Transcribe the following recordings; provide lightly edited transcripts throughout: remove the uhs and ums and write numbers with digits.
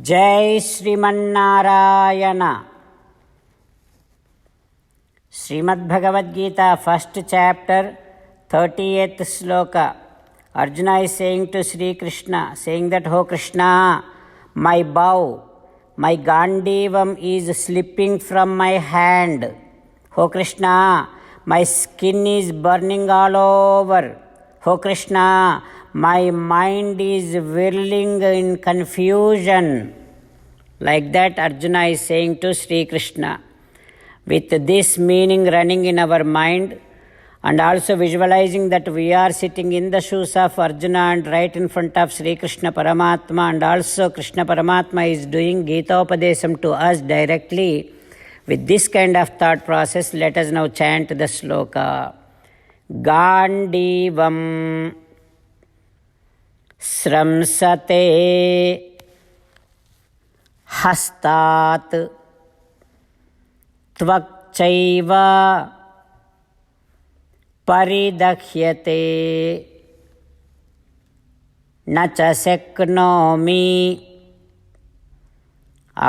जय Sriman Narayana. Shrimad Bhagavad Gita first chapter 38th shloka. Arjuna is saying to Sri Krishna, saying that, "Oh Krishna, my bow, my Gandivam is slipping from my hand. Oh Krishna, my skin is burning all over. Oh Krishna, my mind is whirling in confusion." Like that Arjuna is saying to Sri Krishna. With this meaning running in our mind, and also visualizing that we are sitting in the shoes of Arjuna and right in front of Sri Krishna Paramatma, and also Krishna Paramatma is doing Gita Upadesam to us directly. With this kind of thought process, let us now chant the sloka. Gandivam Sramsate Hastat Tvakchaiva Paridakhyate Nacha Seknomi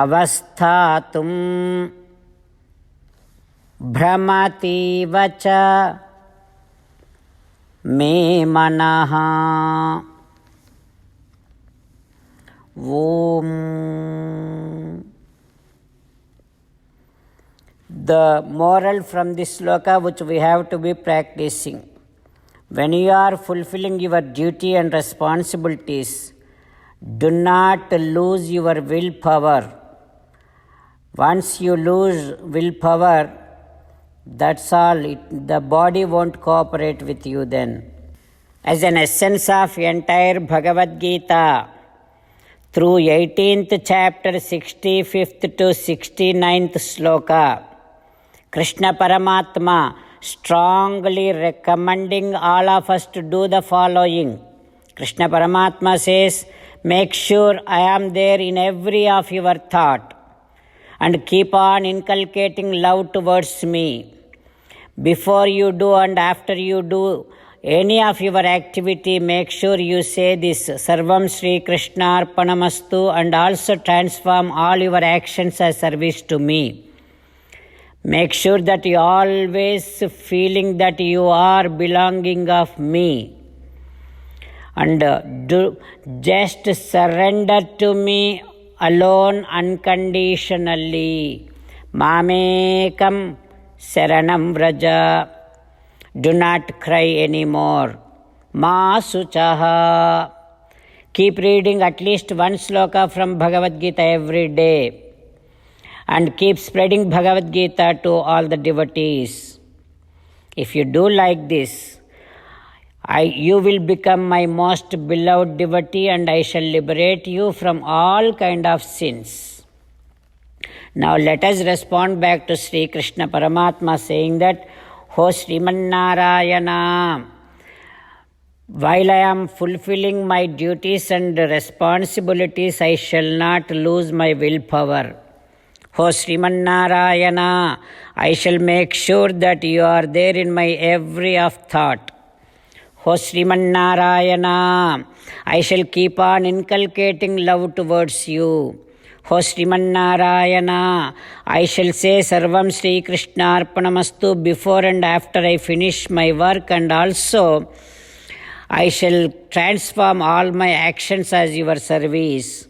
Avasthatum Bhramati Vacha Me Manaha. Om. The moral from this sloka which we have to be practicing: when you are fulfilling your duty and responsibilities, do not lose your willpower. Once you lose willpower, that's all. The body won't cooperate with you then. As an essence of entire Bhagavad Gita, through 18th chapter 65th to 69th sloka, Krishna Paramatma strongly recommending all of us to do the following. Krishna Paramatma says, make sure I am there in every of your thought and keep on inculcating love towards me. Before you do and after you do any of your activity, make sure you say this, Sarvam Sri Krishna Arpanamastu, and also transform all your actions as service to me. Make sure that you always feeling that you are belonging of me, and just surrender to me alone unconditionally. Mamekam Saranam Vraja. Do not cry anymore. Ma Suchaha. Keep reading at least one sloka from Bhagavad Gita every day, and keep spreading Bhagavad Gita to all the devotees. If you do like this, you will become my most beloved devotee, and I shall liberate you from all kind of sins. Now let us respond back to Sri Krishna Paramatma saying that, "Oh Srimannarayana, while I am fulfilling my duties and responsibilities, I shall not lose my willpower. Oh Srimannarayana, I shall make sure that you are there in my every of thought. Oh Srimannarayana, I shall keep on inculcating love towards you. Oh Srimannarayana, I shall say Sarvam Sri Krishna Arpanamastu before and after I finish my work, and also I shall transform all my actions as your service.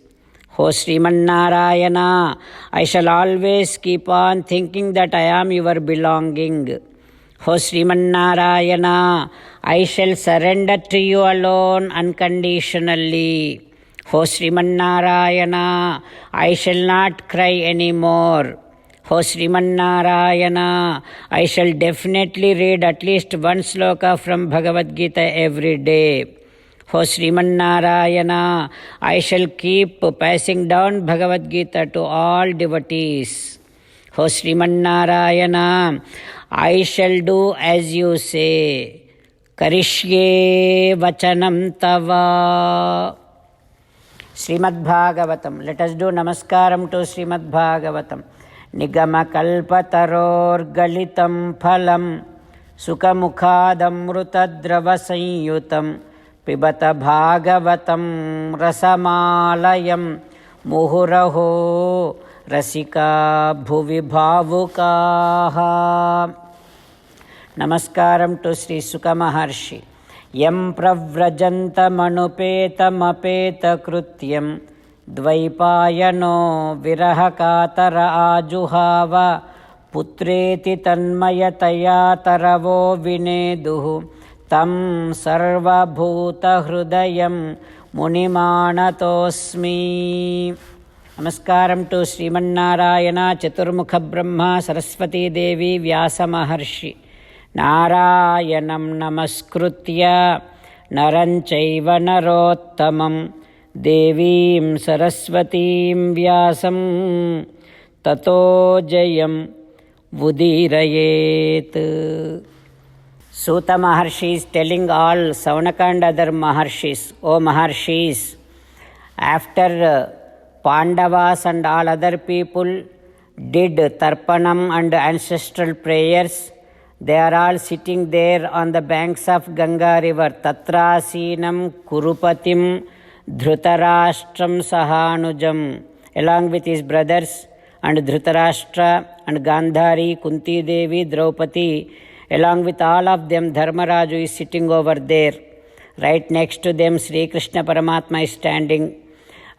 Oh Srimannarayana, I shall always keep on thinking that I am your belonging. Oh Srimannarayana, I shall surrender to you alone unconditionally. Oh Srimannarayana, I shall not cry anymore. Oh Srimannarayana, I shall definitely read at least one sloka from Bhagavad Gita every day. Oh Srimannarayana, I shall keep passing down Bhagavad Gita to all devotees. Oh Srimannarayana, I shall do as you say. Karishye vachanam tava." Srimad Bhagavatam. Let us do namaskaram to Srimad Bhagavatam. Nigama kalpataror galitam phalam sukamukhadamrutadrava sanyutam पिबत भागवतं रसमालयं मुहुरहो रसिका भुवि भावुकाः. Namaskaram to Sri Sukha Maharshi. Yam pravrajantamanupetamapeta krutyam dvaipayano virahakatara ajuhava putreti tanmayataya taravo vineduhu tam sarvabhuta hrudayam munimanatosmi. Namaskaram to Srimannarayana Chaturmukha Brahma Saraswati Devi Vyasa Maharshi. Narayanam namaskritya naranchaiva narottamam devim saraswatim vyasam tato jayam vudirayet. Suta Maharshi is telling all Saunaka and other Maharshis, O Maharshis, after Pandavas and all other people did Tarpanam and ancestral prayers, they are all sitting there on the banks of Ganga river. Tatrasinam Kurupatim Dhrutarashtram Sahanujam, along with his brothers, and Dhritarashtra and Gandhari, Kunti Devi, Draupadi, along with all of them, Dharmaraju is sitting over there. Right next to them, Sri Krishna Paramatma is standing,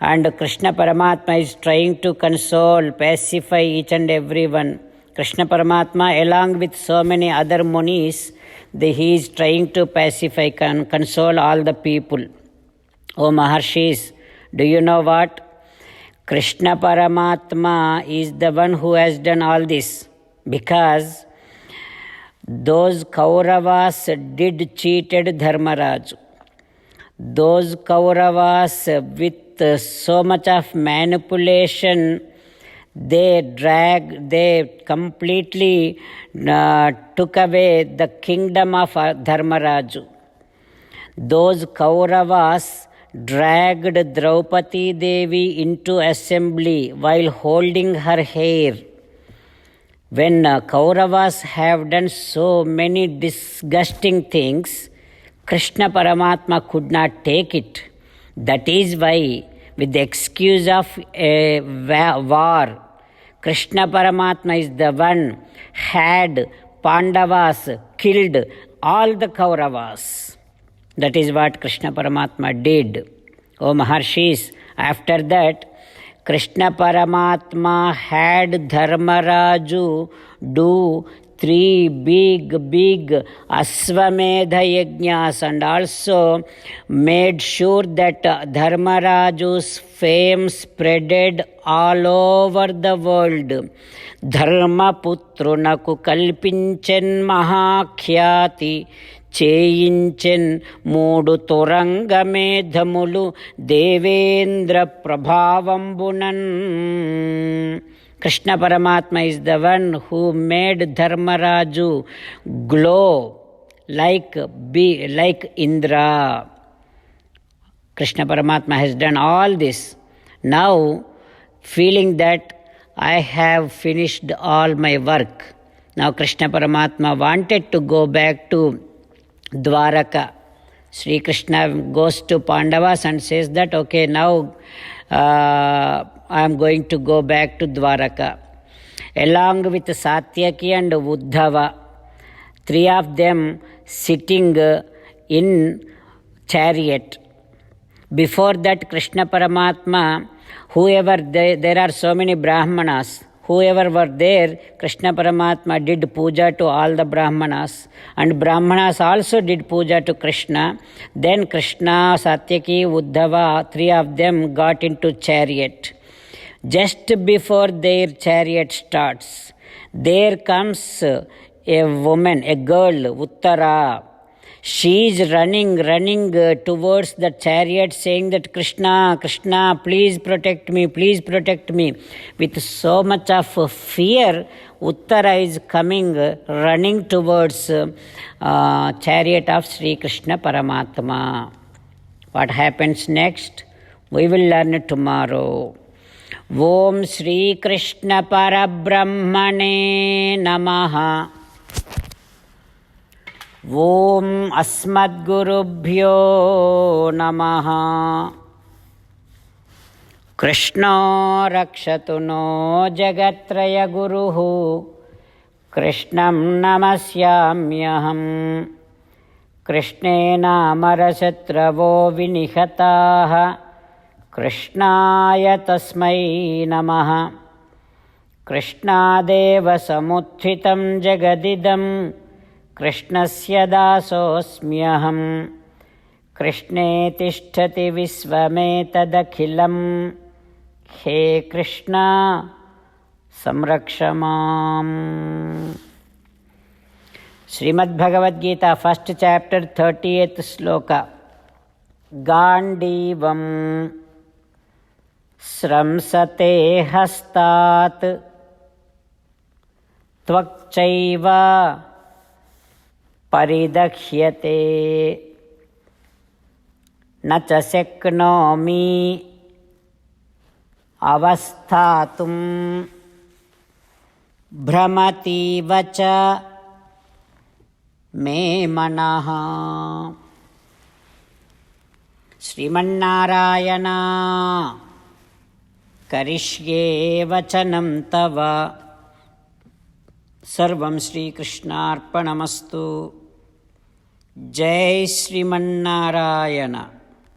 and Krishna Paramatma is trying to console, pacify each and everyone. Krishna Paramatma, along with so many other munis, he is trying to pacify, console all the people. O Maharshis, do you know what? Krishna Paramatma is the one who has done all this, because those Kauravas did cheated Dharmaraj. Those Kauravas, with so much of manipulation, they completely took away the kingdom of Dharmaraju. Those Kauravas dragged Draupadi Devi into assembly while holding her hair. When Kauravas have done so many disgusting things, Krishna Paramatma could not take it. That is why, with the excuse of a war, Krishna Paramatma is the one had Pandavas killed all the Kauravas. That is what Krishna Paramatma did. O Maharshis, after that, Krishna Paramatma had Dharmaraju do 3 big Aswamedha Yajnas, and also made sure that Dharmaraju's fame spreaded all over the world. Dharmaputrunaku kalpinchen mahakhyati చేయించెన్ 3 తురంగమేధములు Devendra ప్రభావంబునన్. Krishna Paramatma is the one who made Dharmaraju glow like Indra. Krishna Paramatma has done all this. Now, feeling that I have finished all my work, now Krishna Paramatma wanted to go back to Dwaraka. Sri Krishna goes to Pandavas and says that, okay, now I am going to go back to Dwaraka. Along with Satyaki and Uddhava, 3 of them sitting in chariot. Before that, Krishna Paramatma, there are so many Brahmanas, whoever were there, Krishna Paramatma did puja to all the Brahmanas, and Brahmanas also did puja to Krishna. Then Krishna, Satyaki, Uddhava, 3 of them got into chariot. Just before their chariot starts, there comes a woman, a girl, Uttara. She is running towards the chariot, saying that Krishna, please protect me. With so much of fear, Uttara is coming, running towards chariot of Sri Krishna Paramatma. What happens next? We will learn tomorrow. Om Sri Krishna Parabrahmane Namaha. Om Asmadgurubhyo Namaha. कृष्णो रक्षतु no जगत्त्रयगुरुः कृष्णं नमस्याम्यहम्। कृष्णेनामरशत्रवो विनिहताः कृष्णाय तस्मै नमः। कृष्णादेव समुत्थितं जगदिदं कृष्णस्य दासोऽस्म्यहम्। कृष्णे तिष्ठति विश्वमेतदखिलं हे कृष्ण संरक्ष माम्। Shrimad Bhagavad Gita first chapter 38th shloka. गाण्डीवं स्रंसते हस्तात् त्वक्चैव परिदह्यते न च शक्नोमि अवस्थातुं भ्रमतीव च मे मनः। श्रीमन्नारायण करिष्ये वचनं तव। सर्वं श्रीकृष्णार्पणमस्तु। जय श्रीमन्नारायण।